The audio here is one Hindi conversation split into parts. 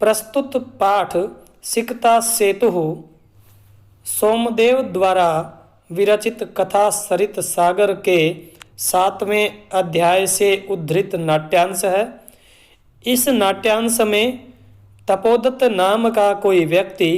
प्रस्तुत पाठ सिकता सेतु सोमदेव द्वारा विरचित कथा सरित सागर के 7वें अध्याय से उद्धृत नाट्यांश है। इस नाट्यांश में तपोदत्त नाम का कोई व्यक्ति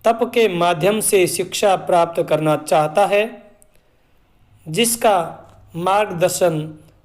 तप के माध्यम से शिक्षा प्राप्त करना चाहता है, जिसका मार्गदर्शन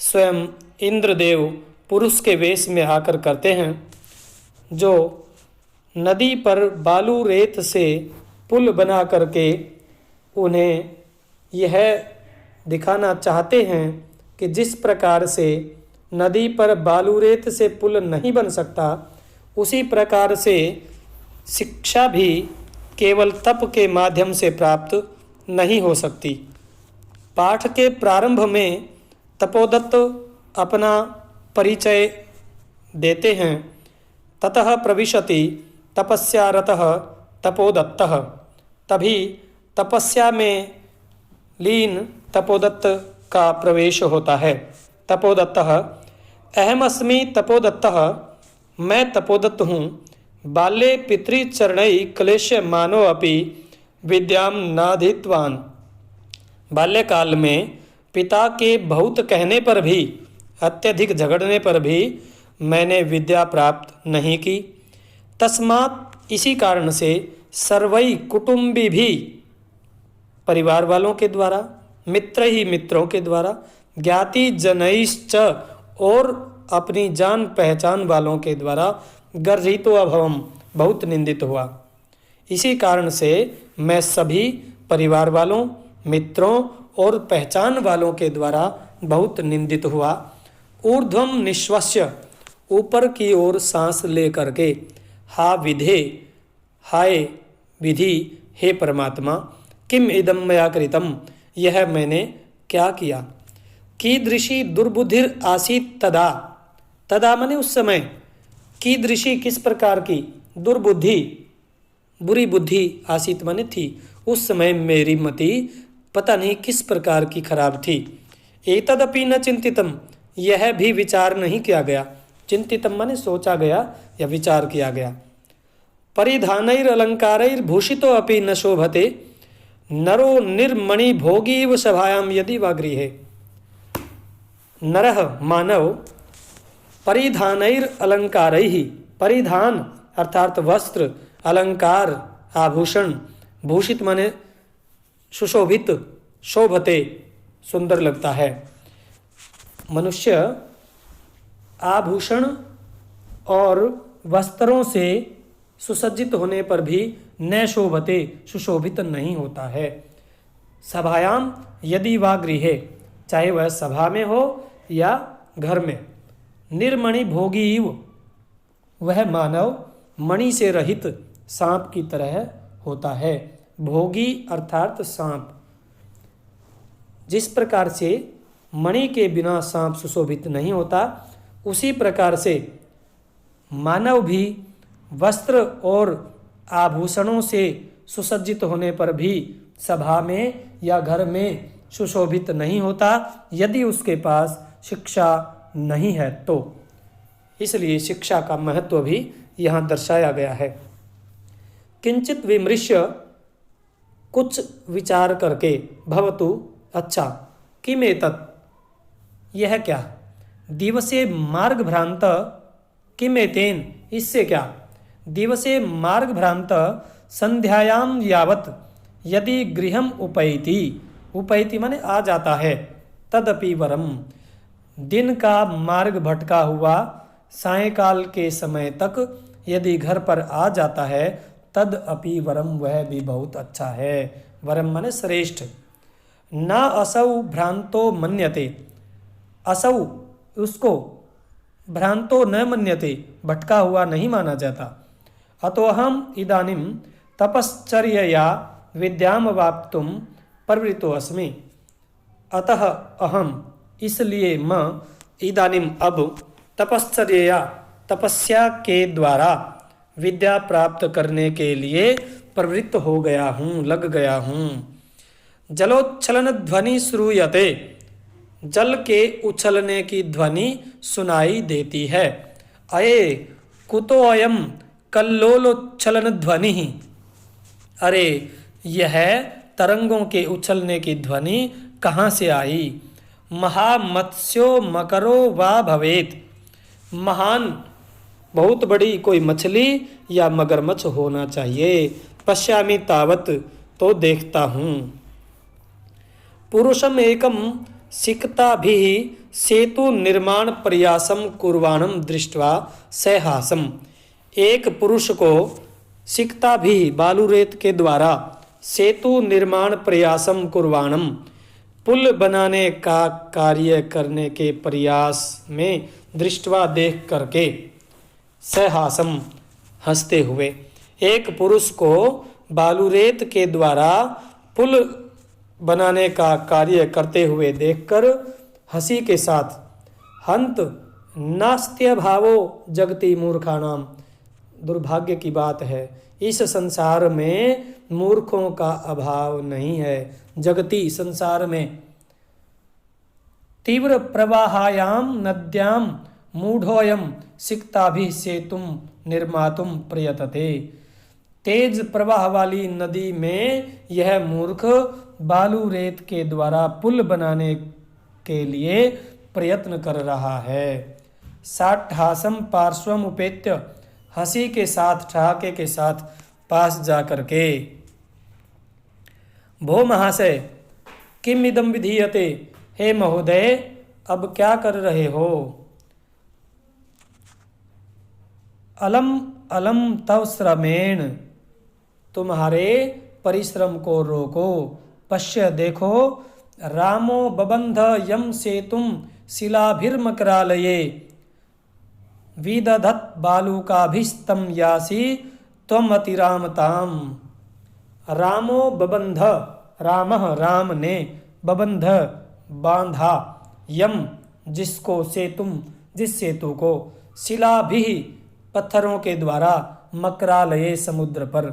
स्वयं इंद्रदेव पुरुष के वेश में आकर करते हैं, जो नदी पर बालू रेत से पुल बना करके उन्हें यह दिखाना चाहते हैं कि जिस प्रकार से नदी पर बालू रेत से पुल नहीं बन सकता, उसी प्रकार से शिक्षा भी केवल तप के माध्यम से प्राप्त नहीं हो सकती। पाठ के प्रारंभ में तपोदत्त अपना परिचय देते हैं। ततः प्रविशति तपस्यारतः तपोदत्तः। तभी तपस्या में लीन तपोदत्त का प्रवेश होता है। तपोदत्तः अहमस्मि तपोदत्तः, मैं तपोदत्त हूँ। बाल्ये पितृचरणै क्लेश्यमानो अपि विद्यां नाधीतवान्। बाल्यकाल में पिता के बहुत कहने पर भी, अत्यधिक झगड़ने पर भी मैंने विद्या प्राप्त नहीं की। तस्मात् इसी कारण से सर्वै कुटुंबी भी, परिवार वालों के द्वारा, मित्र ही मित्रों के द्वारा, ज्ञाति जनैश्च और अपनी जान पहचान वालों के द्वारा गर्हितो अभवम, बहुत निंदित हुआ। इसी कारण से मैं सभी परिवार वालों, मित्रों और पहचान वालों के द्वारा बहुत निंदित हुआ। ऊर्ध्वम निश्वस्य, ऊपर की ओर सांस ले करके, हा विधे, हाय विधि, हे परमात्मा, किम इदम मया कृतम, यह मैंने क्या किया। कीदृशी दुर्बुद्धिर आसीत तदा, तदा माने उस समय, कीदृशी किस प्रकार की, दुर्बुद्धि बुरी बुद्धि, आसीत माने थी, उस समय मेरी मति पता नहीं किस प्रकार की खराब थी। एतदपि न चिंतितम, यह भी विचार नहीं किया गया। चिंतितम माने सोचा गया या विचार किया गया। परिधानैर अलंकारैर भूषितो अपि न शोभते, नरो निर्मणि भोगीव सभायाम यदि वा गृहे। नरः मानव परिधानैर अलंकारैहि, परिधान अर्थात वस्त्र, अलंकार आभूषण, भूषित माने सुशोभित, शोभते सुंदर लगता है। मनुष्य आभूषण और वस्त्रों से सुसज्जित होने पर भी न शोभते, सुशोभित नहीं होता है। सभायाम यदि वा गृहे, चाहे वह सभा में हो या घर में। निर्मणि भोगी, वह मानव मणि से रहित सांप की तरह होता है। भोगी अर्थात सांप। जिस प्रकार से मणि के बिना सांप सुशोभित नहीं होता, उसी प्रकार से मानव भी वस्त्र और आभूषणों से सुसज्जित होने पर भी सभा में या घर में सुशोभित नहीं होता, यदि उसके पास शिक्षा नहीं है तो। इसलिए शिक्षा का महत्व भी यहाँ दर्शाया गया है। किंचित विमृश्य, कुछ विचार करके, भवतु अच्छा, किमेतत्, यह क्या, दिवसे मार्ग भ्रांत, किमेतेन, इससे क्या, दिवसे मार्ग भ्रांत संध्यायाम यावत यदि गृहम उपैति, उपैति माने आ जाता है, तदपि वरम, दिन का मार्ग भटका हुआ सायंकाल के समय तक यदि घर पर आ जाता है, तद अपि वरम, वह भी बहुत अच्छा है। वरम माने श्रेष्ठ। न असौ भ्रांतो मन्यते, असौ उसको, भ्रांतो न मन्यते, भटका हुआ नहीं माना जाता। अतोहम इदानीम तपश्चर्यया विद्याम वाप्तुम प्रवृत्तो अस्मि। अतः अहम, इसलिए मैं, इदानीम अब, तपश्चर्यया, तपस्या के द्वारा, विद्या प्राप्त करने के लिए प्रवृत्त हो गया हूँ, लग गया हूँ। जलोच्छलन ध्वनि श्रूयते, जल के उछलने की ध्वनि सुनाई देती है। अये कुतो अयम कल्लोलोच्छलन ध्वनि। अरे यह तरंगों के उछलने की ध्वनि कहाँ से आई? महामत्स्यो मकरो वा भवेत। महान बहुत बड़ी कोई मछली या मगरमच्छ होना चाहिए। पश्यामि तावत, तो देखता हूँ। पुरुषम एकम सिकताभिः सेतु निर्माण प्रयासम कुर्वाणम दृष्ट्वा सहासम। एक पुरुष को सिकताभिः बालू रेत के द्वारा सेतु निर्माण प्रयासम कुर्वाणम पुल बनाने का कार्य करने के प्रयास में दृष्टवा देख करके सहासम हंसते हुए। एक पुरुष को बालू रेत के द्वारा पुल बनाने का कार्य करते हुए देखकर हंसी के साथ हंत नास्त्य भावो जगति मूर्खाणाम। दुर्भाग्य की बात है, इस संसार में मूर्खों का अभाव नहीं है। जगति संसार में तीव्र प्रवाहायाम नद्याम मूढ़ोयम सिकताभिः सेतुम निर्मातुम प्रयतते। तेज प्रवाह वाली नदी में यह मूर्ख बालू रेत के द्वारा पुल बनाने के लिए प्रयत्न कर रहा है। साट्ठासम पार्श्वम उपेत्य, हंसी के साथ ठहाके के साथ पास जा करके, भो महाशय किम इदम विधीयते। हे महोदय अब क्या कर रहे हो? अलम अलम तव श्रमेण, तुम्हारे परिश्रम को रोको। पश्य देखो, रामो बबंध यम सेतुम शिलाभिर्मकरालये विदधत बालूकाभिस्तम यासी त्वम अतिरामताम। रामो बबंध, रामः राम ने, बबंध बांधा, यम जिसको, सेतुम जिस सेतु को, शिलाभि पत्थरों के द्वारा, मकरालये समुद्र पर।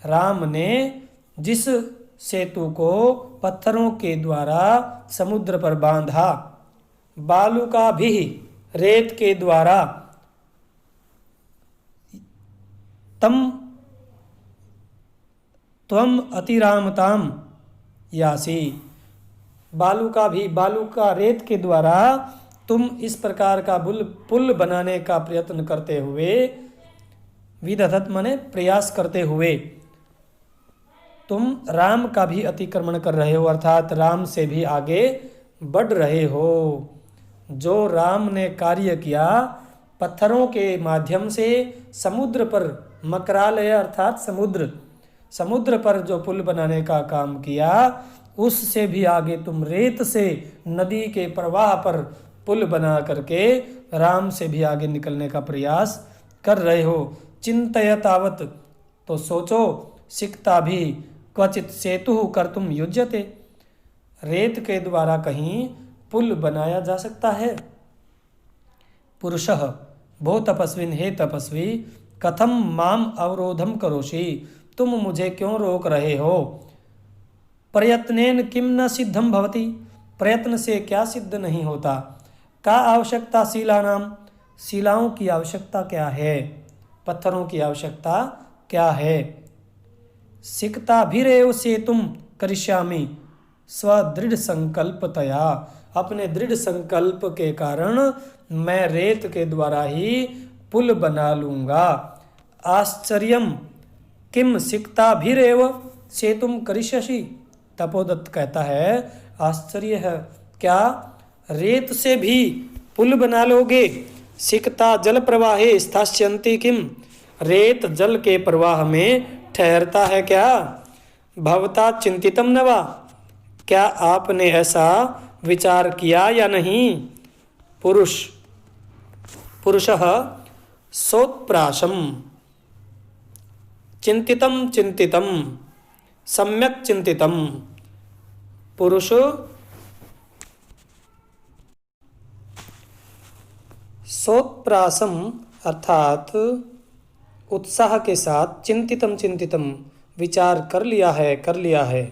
राम ने जिस सेतु को पत्थरों के द्वारा समुद्र पर बांधा, बालू का भी रेत के द्वारा, तम त्वम अतिरामताम यासी। बालू का रेत के द्वारा तुम इस प्रकार का पुल बनाने का प्रयत्न करते हुए, विदधत माने प्रयास करते हुए, तुम राम का भी अतिक्रमण कर रहे हो, अर्थात राम से भी आगे बढ़ रहे हो। जो राम ने कार्य किया पत्थरों के माध्यम से समुद्र पर, मकरालय अर्थात समुद्र पर जो पुल बनाने का काम किया, उससे भी आगे तुम रेत से नदी के प्रवाह पर पुल बना करके राम से भी आगे निकलने का प्रयास कर रहे हो। चिंतय तावत, तो सोचो, सिकता भी क्वचित सेतु कर्तुम युज्यते, रेत के द्वारा कहीं पुल बनाया जा सकता है। पुरुषः, भो तपस्विन, हे तपस्वी, कथम माम अवरोधम करोषि, तुम मुझे क्यों रोक रहे हो? प्रयत्नेन किम न सिद्धम भवति, प्रयत्न से क्या सिद्ध नहीं होता। का आवश्यकता शिलानाम, शिलाओं की आवश्यकता क्या है, पत्थरों की आवश्यकता क्या है। सिकताभिरेव सेतुम करिष्यामि स्वदृढ़ संकल्पतया, अपने दृढ़ संकल्प के कारण मैं रेत के द्वारा ही पुल बना लूँगा। आश्चर्यम किम सिकताभिरेव सेतुम करिष्यसि, तपोदत्त कहता है आश्चर्य है, क्या रेत से भी पुल बना लोगे। सिकता जल प्रवाहे स्थास्यन्ति किम, रेत जल के प्रवाह में ठहरता है क्या। भवता चिंतितम न वा, क्या आपने ऐसा विचार किया या नहीं। पुरुषः सोत्प्राशम, चिंतितम सम्यक चिंतितम। पुरुष सोत्प्रासम अर्थात उत्साह के साथ, चिंतितम विचार कर लिया है।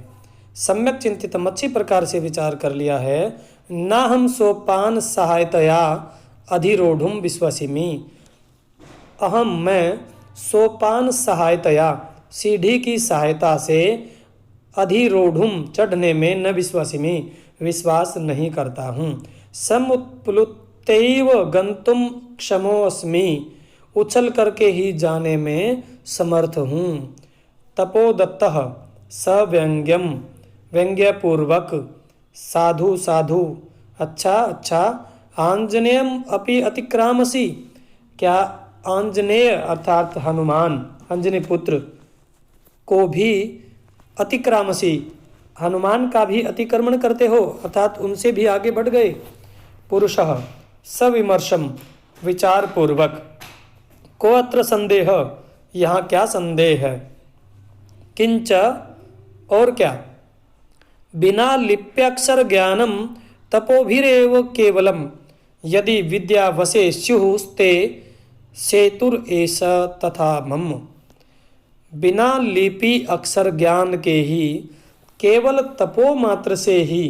सम्यक चिंतितम अच्छी प्रकार से विचार कर लिया है। ना हम सोपान सहायतया अधिरोढ़ुम विश्वसिमि, अहम मैं सोपान सहायतया सीढ़ी की सहायता से अधिरोढ़ुम चढ़ने में न विश्वसिमि विश्वास नहीं करता हूँ। समुत्प्लुतैव गंतुम क्षमोऽस्मि उछल करके ही जाने में समर्थ हूँ। तपोदत्तः सव्यंग्यम व्यंग्यपूर्वक साधु साधु अच्छा अच्छा आंजनेयम अपि अतिक्रामसि क्या आंजनेय अर्थात हनुमान अंजनी पुत्र को भी अतिक्रामसी हनुमान का भी अतिक्रमण करते हो अर्थात उनसे भी आगे बढ़ गए। पुरुषः सविमर्शम विचार पूर्वक को अत्र संदेह यहाँ क्या संदेह है। किंच और क्या बिना लिप्यक्षर ज्ञानम तपोभिरेव केवलम यदि विद्या वसे स्युस्ते सेतुर एष तथा मम। बिना लिपि अक्षर ज्ञान के ही केवल तपो मात्र से ही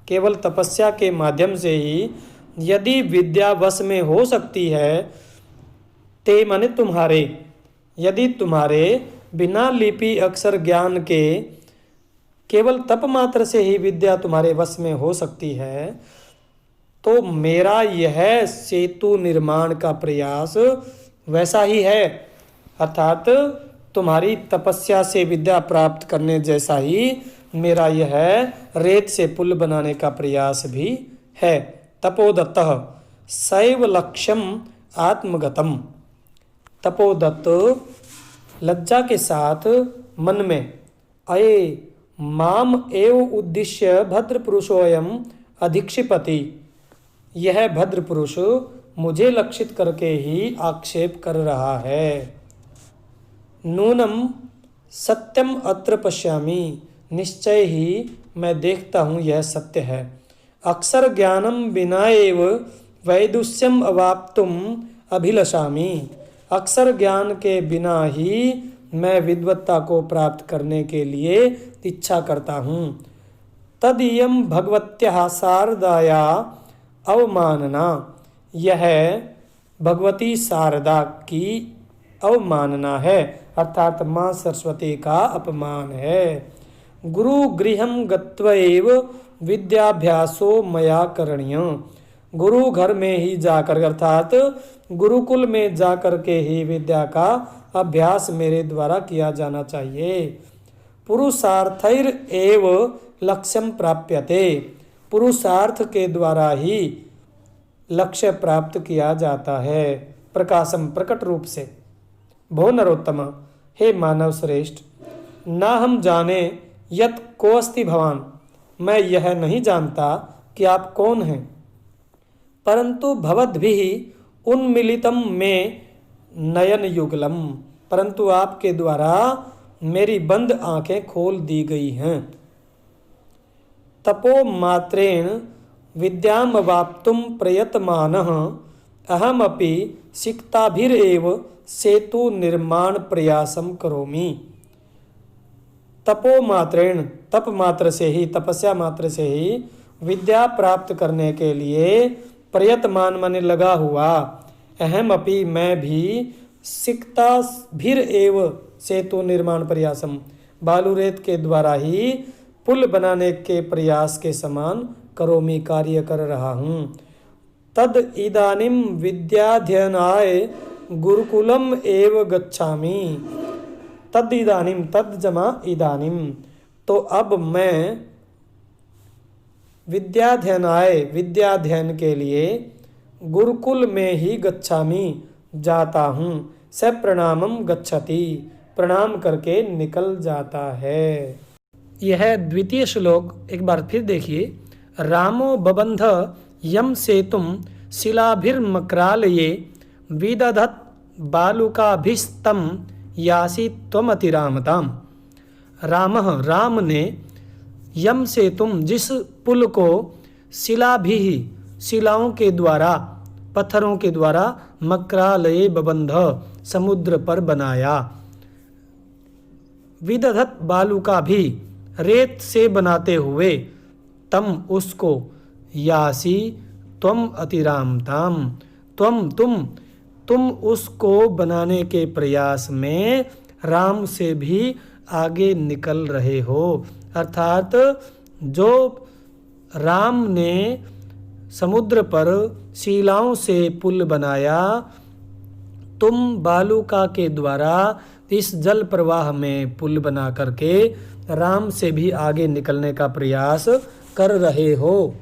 केवल तपस्या के माध्यम से ही यदि विद्या वश में हो सकती है ते माने तुम्हारे यदि तुम्हारे बिना लिपि अक्षर ज्ञान के केवल तप मात्र से ही विद्या तुम्हारे वश में हो सकती है तो मेरा यह सेतु निर्माण का प्रयास वैसा ही है अर्थात तुम्हारी तपस्या से विद्या प्राप्त करने जैसा ही मेरा यह रेत से पुल बनाने का प्रयास भी है। तपोदत्तः सैव लक्ष्यम आत्मगतम तपोदत्त लज्जा के साथ मन में अये माम एव उद्दिश्य भद्र पुरुषोयम अधिक्षिपति यह भद्र पुरुष मुझे लक्षित करके ही आक्षेप कर रहा है। नूनम सत्यम अत्र पश्यामि निश्चय ही मैं देखता हूँ यह सत्य है। अक्षर ज्ञानम विना एव वैदुष्यम अवाप्तुम अभिलषामि अक्षर ज्ञान के बिना ही मैं विद्वत्ता को प्राप्त करने के लिए इच्छा करता हूँ। तदीयम भगवत्याः शारदाया अवमानना यह भगवती शारदा की अवमानना है अर्थात माँ सरस्वती का अपमान है। गुरु गृहम गत्वैव विद्याभ्यासो मया करणीय गुरु घर में ही जाकर अर्थात गुरुकुल में जाकर के ही विद्या का अभ्यास मेरे द्वारा किया जाना चाहिए। पुरुषार्थैर एव लक्ष्यम प्राप्यते पुरुषार्थ के द्वारा ही लक्ष्य प्राप्त किया जाता है। प्रकाशम प्रकट रूप से भो नरोत्तम हे मानव श्रेष्ठ ना हम जाने यत को अस्ति भवान मैं यह नहीं जानता कि आप कौन हैं परंतु भवद्भिः उन्मिलितम में नयन युगलम परंतु आपके द्वारा मेरी बंद आंखें खोल दी गई हैं। तपो मात्रेण विद्याम वाप्तुम प्रयतमानः अहमपि सिक्ताभिरेव सेतु निर्माण प्रयासम करोमि। तपो मात्रेण तप मात्र से ही तपस्या मात्र से ही विद्या प्राप्त करने के लिए प्रयतमान माने लगा हुआ अहमपि मैं भी सिक्ता भीर एव सेतु निर्माण प्रयासम बालूरेत के द्वारा ही पुल बनाने के प्रयास के समान करोमि कार्य कर रहा हूँ। तद इदानीम विद्याध्ययनाय गुरुकुलम एव गच्छामि तद इदानीम तद जमा इदानीम तो अब मैं विद्याध्ययन के लिए गुरुकुल में ही गच्छामि जाता हूँ। स प्रणामम गच्छति प्रणाम करके निकल जाता है। यह द्वितीय श्लोक एक बार फिर देखिए। रामो बबंध यम सेतुम शिलाभिर्मक्रालये विदधत बालुकाभिस्तम यासी त्वमतिरामताम। राम ने यम सेतुम जिस पुल को शिलाओं के द्वारा पत्थरों के द्वारा मक्रालये बबंध समुद्र पर बनाया। विदधत बालुका भी रेत से बनाते हुए तम उसको यासी त्वम अतिरामताम तुम तुम उसको बनाने के प्रयास में राम से भी आगे निकल रहे हो। अर्थात जो राम ने समुद्र पर शिलाओं से पुल बनाया, तुम बालुका के द्वारा इस जल प्रवाह में पुल बना करके राम से भी आगे निकलने का प्रयास कर रहे हो।